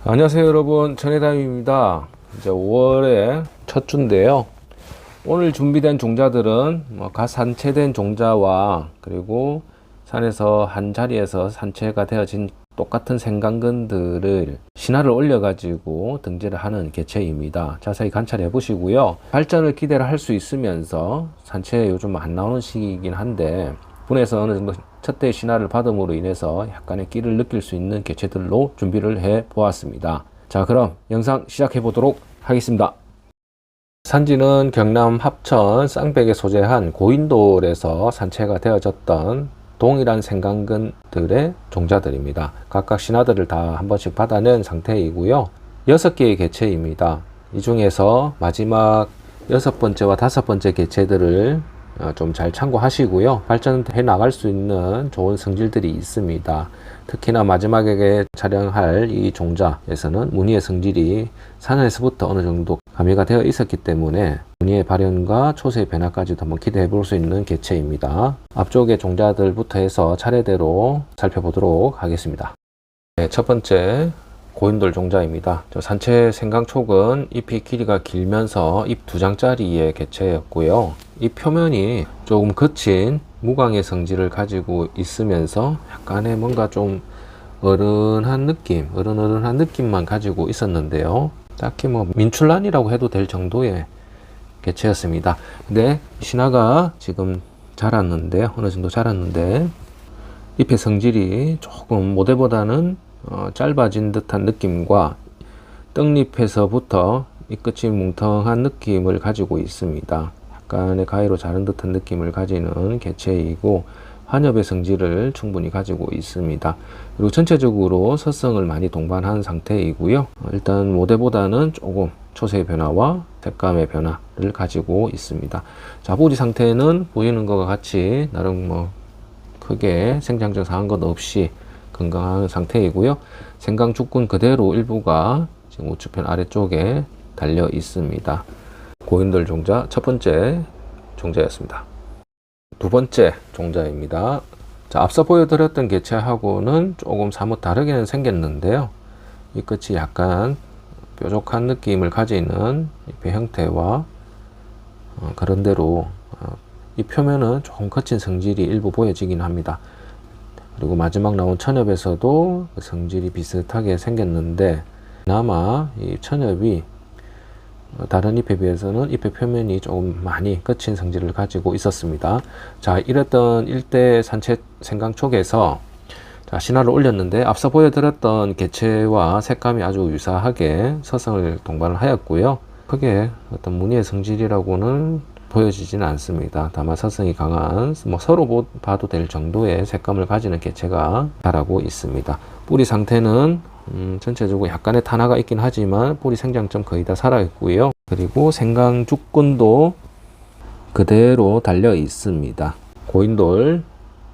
안녕하세요 여러분, 천혜담입니다. 이제 5월의 첫 주인데요. 오늘 준비된 종자들은 갓 산채된 종자와 그리고 산에서 한 자리에서 산채가 되어진 똑같은 생강근들을 신화를 올려 가지고 등재를 하는 개체입니다. 자세히 관찰해 보시고요. 발전을 기대를 할 수 있으면서 산채 요즘 안 나오는 시기이긴 한데 분에서 어느 정도 첫대 신화를 받음으로 인해서 약간의 끼를 느낄 수 있는 개체들로 준비를 해 보았습니다. 자, 그럼 영상 시작해 보도록 하겠습니다. 산지는 경남 합천 쌍백에 소재한 고인돌에서 산채가 되어졌던 동일한 생강근들의 종자들입니다. 각각 신화들을 다 한 번씩 받아낸 상태이고요. 6개의 개체입니다. 이 중에서 마지막 6번째와 5번째 개체들을 좀 잘 참고하시고요. 발전해 나갈 수 있는 좋은 성질들이 있습니다. 특히나 마지막에 촬영할 이 종자에서는 무늬의 성질이 산에서부터 어느 정도 가미가 되어 있었기 때문에 무늬의 발현과 초세의 변화까지도 한번 기대해 볼 수 있는 개체입니다. 앞쪽의 종자들부터 해서 차례대로 살펴보도록 하겠습니다. 네, 첫 번째 고인돌 종자입니다. 산채 생강촉은 잎이 길이가 길면서 잎 2장짜리의 개체였고요. 잎 표면이 조금 거친 무광의 성질을 가지고 있으면서 약간의 뭔가 좀 어른한 느낌만 가지고 있었는데요. 딱히 뭐 민출란이라고 해도 될 정도의 개체였습니다. 근데 신화가 지금 자랐는데 어느 정도 자랐는데 잎의 성질이 조금 모대보다는 짧아진 듯한 느낌과 떡잎에서부터 잎끝이 뭉텅한 느낌을 가지고 있습니다. 약간의 가위로 자른 듯한 느낌을 가지는 개체이고 환엽의 성질을 충분히 가지고 있습니다. 그리고 전체적으로 서성을 많이 동반한 상태이고요. 일단 모대보다는 조금 초세의 변화와 색감의 변화를 가지고 있습니다. 자, 뿌리 상태는 보이는 것과 같이 나름 뭐 크게 생장적 상한 것 없이 건강한 상태이고요. 생강죽근 그대로 일부가 지금 우측편 아래쪽에 달려 있습니다. 고인돌 종자 첫 번째 종자였습니다. 두 번째 종자입니다. 자, 앞서 보여드렸던 개체하고는 조금 사뭇 다르게는 생겼는데요. 이 끝이 약간 뾰족한 느낌을 가지는 잎의 형태와 그런대로 이 표면은 조금 거친 성질이 일부 보여지긴 합니다. 그리고 마지막 나온 천엽에서도 성질이 비슷하게 생겼는데 그나마 이 천엽이 다른 잎에 비해서는 잎의 표면이 조금 많이 거친 성질을 가지고 있었습니다. 자, 이랬던 일대 산채 생강촉에서 자, 신화를 올렸는데 앞서 보여드렸던 개체와 색감이 아주 유사하게 서성을 동반을 하였고요. 크게 어떤 무늬의 성질이라고는 보여지지는 않습니다. 다만 서성이 강한 서로 봐도 될 정도의 색감을 가지는 개체가 자라고 있습니다. 뿌리 상태는 전체적으로 약간의 탄화가 있긴 하지만 뿌리 생장점 거의 다 살아 있고요. 그리고 생강죽근도 그대로 달려 있습니다. 고인돌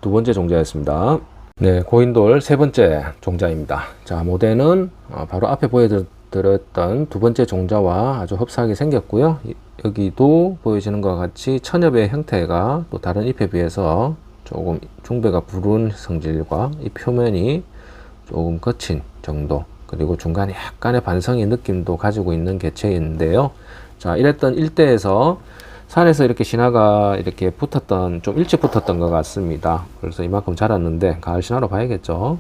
두 번째 종자였습니다. 네, 고인돌 세 번째 종자입니다. 자, 모대는 바로 앞에 보여드렸던 두 번째 종자와 아주 흡사하게 생겼고요. 여기도 보여지는 것과 같이 천엽의 형태가 또 다른 잎에 비해서 조금 중배가 부른 성질과 이 표면이 조금 거친 정도, 그리고 중간에 약간의 반성의 느낌도 가지고 있는 개체인데요. 자, 이랬던 일대에서 산에서 이렇게 신화가 이렇게 붙었던, 좀 일찍 붙었던 것 같습니다. 그래서 이만큼 자랐는데 가을 신화로 봐야겠죠.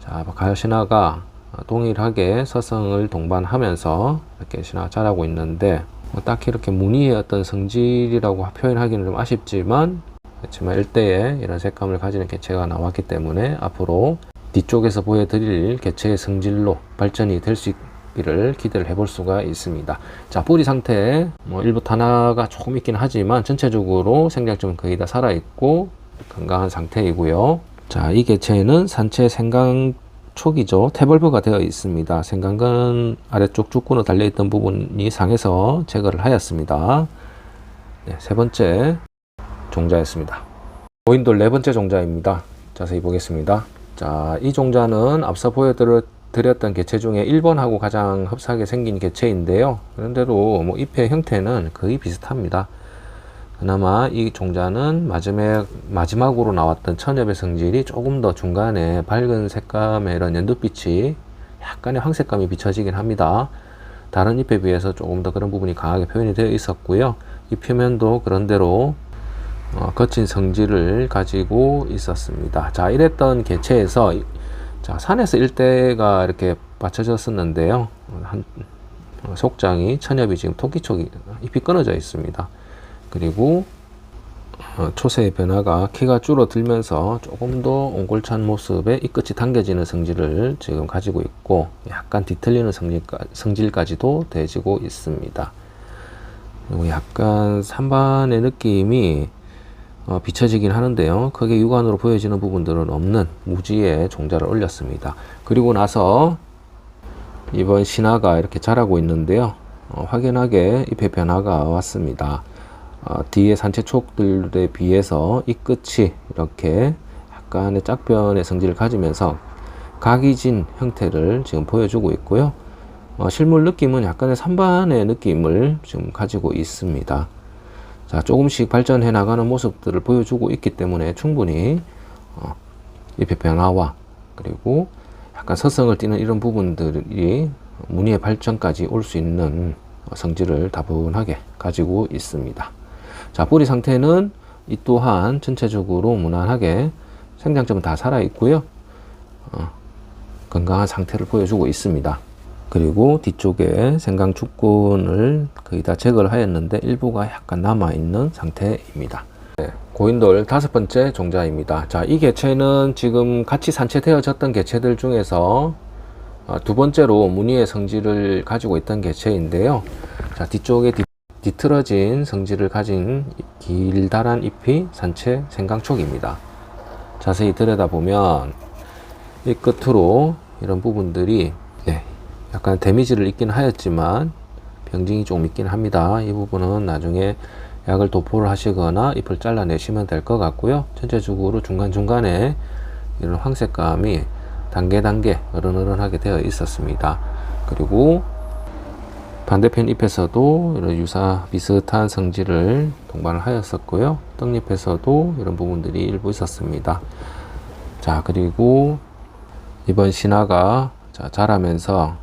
자, 가을 신화가 동일하게 서성을 동반하면서 이렇게 신화가 자라고 있는데 딱히 이렇게 무늬의 어떤 성질이라고 표현하기는 좀 아쉽지만 그렇지만 일대에 이런 색감을 가지는 개체가 나왔기 때문에 앞으로 뒤쪽에서 보여드릴 개체의 성질로 발전이 될 수 있기를 기대를 해볼 수가 있습니다. 자, 뿌리 상태 일부 탄화가 조금 있긴 하지만 전체적으로 생장점은 거의 다 살아있고 건강한 상태이고요. 자, 이 개체는 산채 생강촉이죠. 태벌브가 되어 있습니다. 생강근 아래쪽 죽근으로 달려있던 부분이 상해서 제거를 하였습니다. 네, 세 번째 종자였습니다. 고인돌 네 번째 종자입니다. 자세히 보겠습니다. 자, 이 종자는 앞서 보여드렸던 개체 중에 1번하고 가장 흡사하게 생긴 개체인데요. 그런데도 잎의 형태는 거의 비슷합니다. 그나마 이 종자는 마지막으로 나왔던 천엽의 성질이 조금 더 중간에 밝은 색감의 이런 연두빛이 약간의 황색감이 비춰지긴 합니다. 다른 잎에 비해서 조금 더 그런 부분이 강하게 표현이 되어 있었고요. 이 표면도 그런대로 거친 성질을 가지고 있었습니다. 자, 이랬던 개체에서 자, 산에서 일대가 이렇게 받쳐졌었는데요. 속장이 천엽이 지금 토끼 쪽이 잎이 끊어져 있습니다. 그리고 초세의 변화가 키가 줄어들면서 조금 더 옹골찬 모습의 잎끝이 당겨지는 성질을 지금 가지고 있고 약간 뒤틀리는 성질까지도 돼지고 있습니다. 그리고 약간 산반의 느낌이 비춰지긴 하는데요. 크게 육안으로 보여지는 부분들은 없는 무지의 종자를 올렸습니다. 그리고 나서 이번 신화가 이렇게 자라고 있는데요. 확연하게 잎의 변화가 왔습니다. 뒤에 산채촉들에 비해서 이 끝이 이렇게 약간의 짝변의 성질을 가지면서 각이 진 형태를 지금 보여주고 있고요. 실물 느낌은 약간의 산반의 느낌을 지금 가지고 있습니다. 자, 조금씩 발전해 나가는 모습들을 보여주고 있기 때문에 충분히 잎의 변화와 그리고 약간 서성을 띠는 이런 부분들이 무늬의 발전까지 올 수 있는 성질을 다분하게 가지고 있습니다. 자, 뿌리 상태는 이 또한 전체적으로 무난하게 생장점은 다 살아 있고요. 건강한 상태를 보여주고 있습니다. 그리고 뒤쪽에 생강축군을 거의 다 제거를 하였는데 일부가 약간 남아있는 상태입니다. 네, 고인돌 5번째 종자입니다. 자, 이 개체는 지금 같이 산채되어졌던 개체들 중에서 두 번째로 무늬의 성질을 가지고 있던 개체인데요. 자, 뒤쪽에 뒤틀어진 성질을 가진 길다란 잎이 산채 생강촉입니다. 자세히 들여다보면 이 끝으로 이런 부분들이 약간 데미지를 입긴 하였지만 병증이 좀 있긴 합니다. 이 부분은 나중에 약을 도포를 하시거나 잎을 잘라내시면 될 것 같고요. 전체적으로 중간중간에 이런 황색감이 단계 어른어른하게 되어 있었습니다. 그리고 반대편 잎에서도 이런 비슷한 성질을 동반을 하였었고요. 떡잎에서도 이런 부분들이 일부 있었습니다. 자, 그리고 이번 신화가 자라면서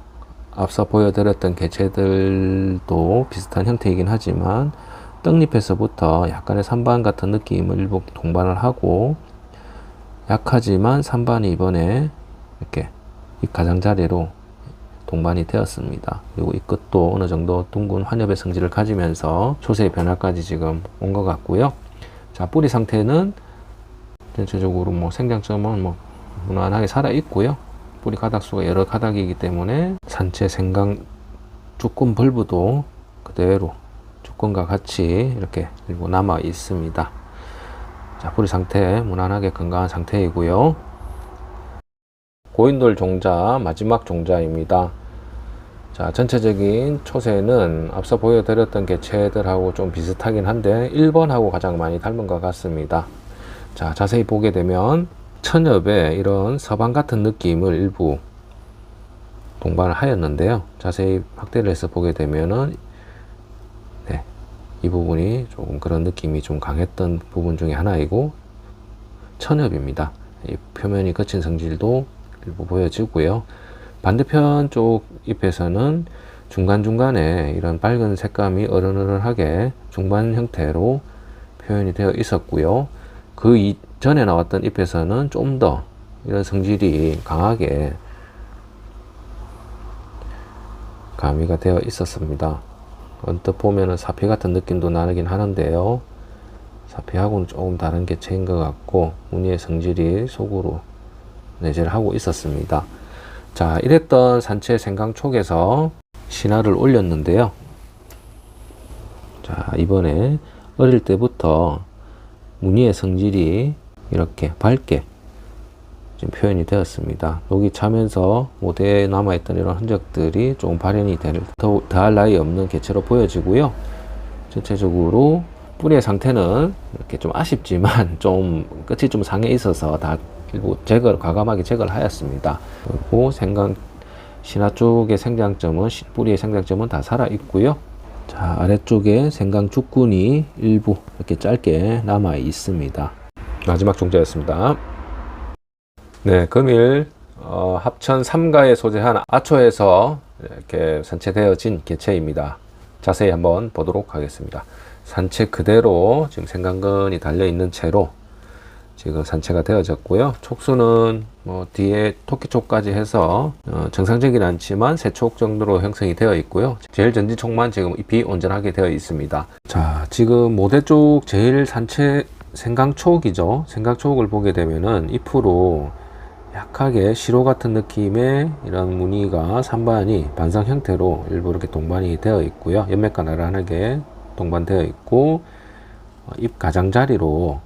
앞서 보여드렸던 개체들도 비슷한 형태이긴 하지만 떡잎에서부터 약간의 산반 같은 느낌을 일부 동반을 하고 약하지만 산반이 이번에 이렇게 잎 가장자리로 동반이 되었습니다. 그리고 이 끝도 어느 정도 둥근 환엽의 성질을 가지면서 초세의 변화까지 지금 온 것 같고요. 자, 뿌리 상태는 전체적으로 생장점은 무난하게 살아 있고요. 뿌리 가닥수가 여러 가닥이기 때문에 산채 생강 주권 벌브도 그대로 주권과 같이 이렇게 일부 남아 있습니다. 자, 뿌리 상태 무난하게 건강한 상태이고요. 고인돌 종자 마지막 종자입니다. 자, 전체적인 초세는 앞서 보여드렸던 개체들하고 좀 비슷하긴 한데 1번하고 가장 많이 닮은 것 같습니다. 자, 자세히 보게 되면 천엽에 이런 서방 같은 느낌을 일부 동반을 하였는데요. 자세히 확대를 해서 보게 되면은 이 부분이 조금 그런 느낌이 좀 강했던 부분 중에 하나이고 천엽입니다. 이 표면이 거친 성질도 일부 보여지고요. 반대편 쪽 잎에서는 중간중간에 이런 밝은 색감이 어른어른하게 중반 형태로 표현이 되어 있었고요. 그 이전에 나왔던 잎에서는 좀 더 이런 성질이 강하게 가미가 되어 있었습니다. 언뜻 보면은 사피 같은 느낌도 나긴 하는데요. 사피하고는 조금 다른 개체인 것 같고 무늬의 성질이 속으로 내재를 하고 있었습니다. 자, 이랬던 산채 생강촉에서 신화를 올렸는데요. 자, 이번에 어릴 때부터 무늬의 성질이 이렇게 밝게 지금 표현이 되었습니다. 여기 차면서 모대에 남아있던 이런 흔적들이 조금 발현이 더할 나위 없는 개체로 보여지고요. 전체적으로 뿌리의 상태는 이렇게 좀 아쉽지만 좀 끝이 좀 상해 있어서 다 일부 과감하게 제거를 하였습니다. 그리고 신화 쪽의 생장점은 뿌리의 생장점은 다 살아 있고요. 자, 아래쪽에 생강축군이 일부 이렇게 짧게 남아 있습니다. 마지막 종자였습니다. 네, 금일 합천 3가에 소재한 아초에서 이렇게 산채되어진 개체입니다. 자세히 한번 보도록 하겠습니다. 산채 그대로 지금 생강근이 달려 있는 채로 지금 산채가 되어졌고요. 촉수는 뭐 뒤에 토끼촉까지 해서 정상적이진 않지만 3촉 정도로 형성이 되어 있고요. 제일 전진촉만 지금 잎이 온전하게 되어 있습니다. 자, 지금 모대 쪽 제일 산채 생강촉이죠. 생강촉을 보게 되면은 잎으로 약하게 시로 같은 느낌의 이런 무늬가 산반이 반성 형태로 일부 이렇게 동반이 되어 있고요. 연맥과 나란하게 동반되어 있고 잎 가장자리로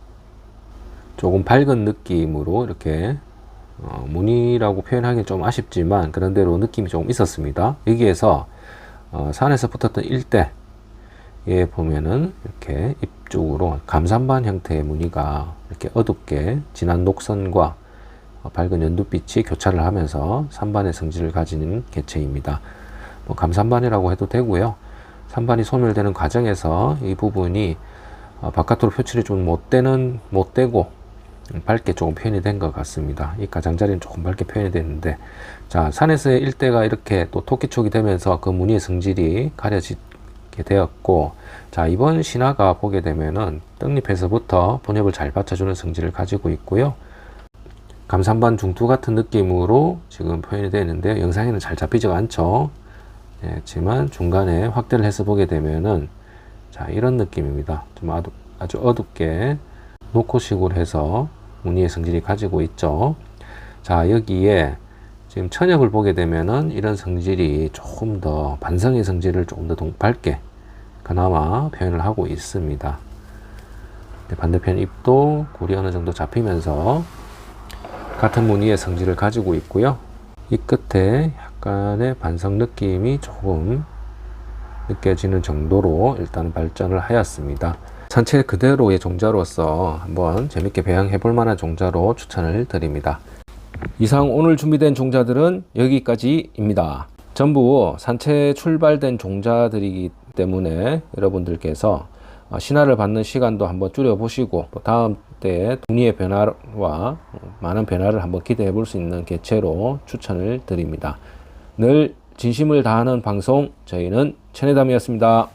조금 밝은 느낌으로 이렇게 무늬라고 표현하기 좀 아쉽지만 그런대로 느낌이 조금 있었습니다. 여기에서 산에서 붙었던 일대에 보면은 이렇게 잎 쪽으로 감산반 형태의 무늬가 이렇게 어둡게 진한 녹선과 밝은 연두빛이 교차를 하면서 산반의 성질을 가지는 개체입니다. 뭐 감산반이라고 해도 되고요. 산반이 소멸되는 과정에서 이 부분이 바깥으로 표출이 좀 못되고 밝게 조금 표현이 된 것 같습니다. 이 가장자리는 조금 밝게 표현이 됐는데, 자, 산에서의 일대가 이렇게 또 토끼촉이 되면서 그 무늬의 성질이 가려지게 되었고, 자, 이번 신화가 보게 되면은 떡잎에서부터 본엽을 잘 받쳐주는 성질을 가지고 있고요. 감산반 중투 같은 느낌으로 지금 표현이 되는데 영상에는 잘 잡히지가 않죠. 하지만 중간에 확대를 해서 보게 되면은 자, 이런 느낌입니다. 좀 아주 어둡게 노코식으로 해서 무늬의 성질이 가지고 있죠. 자, 여기에 지금 천엽을 보게 되면은 이런 성질이 조금 더 반성의 성질을 조금 더 밝게 그나마 표현을 하고 있습니다. 반대편 잎도 굴이 어느 정도 잡히면서 같은 무늬의 성질을 가지고 있고요. 이 끝에 약간의 반성 느낌이 조금 느껴지는 정도로 일단 발전을 하였습니다. 산채 그대로의 종자로서 한번 재밌게 배양해 볼 만한 종자로 추천을 드립니다. 이상 오늘 준비된 종자들은 여기까지입니다. 전부 산채 출발된 종자들이기 때문에 여러분들께서 신화를 받는 시간도 한번 줄여 보시고 또 다음 때의 무늬의 변화와 많은 변화를 한번 기대해 볼 수 있는 개체로 추천을 드립니다. 늘 진심을 다하는 방송, 저희는 천혜담이었습니다.